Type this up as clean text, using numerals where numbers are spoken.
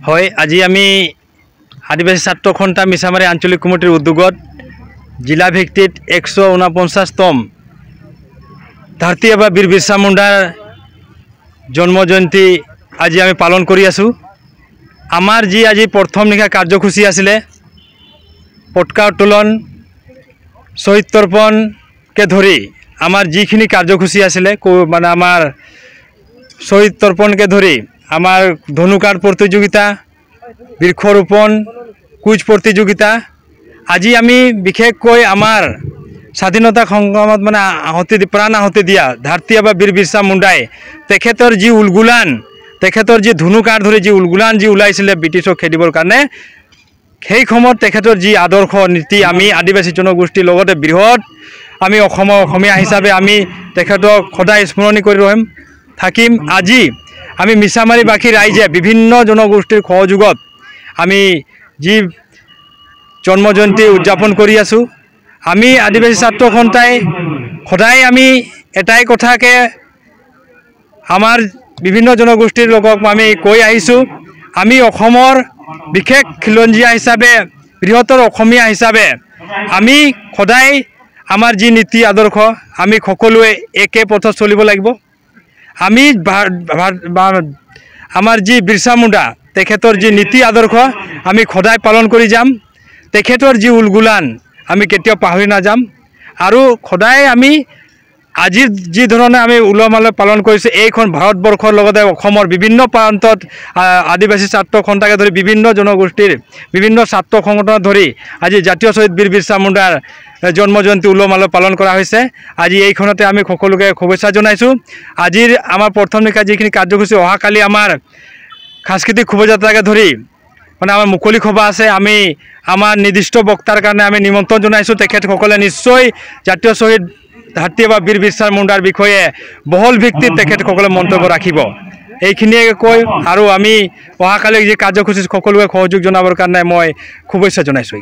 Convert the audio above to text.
হয় আজি আমি আদিবাসী ছাত্ৰ সন্থা মিছামাৰী আঞ্চলিক কমিটিৰ উদ্যোগত জিলা ভিত্তিত 149তম ধৰতী আবা বীৰ বিৰছা মুণ্ডাৰ জন্ম জয়ন্তী আজি আমি পালন কৰি আছো। আমাৰ যি আজি প্ৰথম নিশা কাৰ্যসূচী আছিলে পটকা উত্তোলন শহীদ তৰ্পণকে ধৰি আমাৰ যিখিনি কাৰ্যসূচী আছিলে মানে আমাৰ শহীদ তৰ্পণকে ধৰি আমাৰ ধনুকাঁড় প্ৰতিযোগিতা বৃক্ষৰোপণ কুইজ প্ৰতিযোগিতা আজি আমি বিশেষকৈ আমাৰ স্বাধীনতা সংগ্ৰামত মানে প্ৰাণ আহুতি দিয়া ধৰতী আবা বীৰ বিৰছা মুণ্ডাই তেখেতৰ যি উলগুলান তেখেতৰ যি ধনুকাঁড় ধৰি যি উলগুলান যি ওলাইছিলে ব্ৰিটিছক খেদিবৰ কাৰণে সেই সময়ত তেখেতৰ যি আদৰ্শ নীতি আমি আদিবাসী জনগোষ্ঠীৰ লগতে বৃহৎ আমি অসমীয়া হিচাপে আমি তেখেতক সদায় স্মৰণি কৰি থাকিম। আজি আমি মিছামাৰীবাসী ৰাইজে বিভিন্ন জনগোষ্ঠীৰ সহযোগত আমি যি জন্ম জয়ন্তী উদযাপন কৰি আছোঁ। আমি আদিবাসী ছাত্ৰ সন্থাই সদায় আমি এটাই কথাকে আমাৰ বিভিন্ন জনগোষ্ঠীৰ লোকক আমি কৈ আহিছোঁ, আমি অসমৰ বিশেষ খিলঞ্জীয়া হিচাপে বৃহত্তৰ অসমীয়া হিচাপে আমি সদায় আমাৰ যি নীতি আদৰ্শ আমি সকলোৱে একে পথত চলিব লাগিব। আমি আমাৰ যি বিৰছা মুণ্ডা তেখেতৰ যি নীতি আদৰ্শ আমি সদায় পালন কৰি যাম। তেখেতৰ যি উলগুলান আমি কেতিয়াও পাহৰি নাযাম আৰু সদায় আমি আজি যি ধৰণে আমি উলহ মালহ পালন কৰিছোঁ এইখন ভাৰতবৰ্ষৰ লগতে অসমৰ বিভিন্ন প্ৰান্তত আদিবাসী ছাত্ৰ সন্থাকে ধৰি বিভিন্ন জনগোষ্ঠীৰ বিভিন্ন ছাত্ৰ সংগঠনক ধৰি আজি জাতীয় শ্বহীদ বীৰ বিৰছা মুণ্ডাৰ জন্ম জয়ন্তী উলহ মালহ পালন কৰা হৈছে। আজি এইখনতে আমি সকলোকে শুভেচ্ছা জনাইছোঁ। আজিৰ আমাৰ প্ৰথম নিশা যিখিনি কাৰ্যসূচী অহাকালি আমাৰ সাংস্কৃতিক শোভাযাত্ৰাকে ধৰি মানে আমাৰ মুকলি সভা আছে। আমি আমাৰ নিৰ্দিষ্ট বক্তাৰ কাৰণে আমি নিমন্ত্ৰণ জনাইছোঁ। তেখেতসকলে নিশ্চয় জাতীয় শ্বহীদ ধৰতী আবা বীৰ বিৰছা মুণ্ডাৰ বিষয়ে বহল ভিত্তিত তেখেতসকলে মন্তব্য ৰাখিব। এইখিনিয়ে কৈ আৰু আমি অহাকালি যি কাৰ্যসূচী সকলোকে সহযোগ জনাবৰ কাৰণে মই শুভেচ্ছা জনাইছোঁ।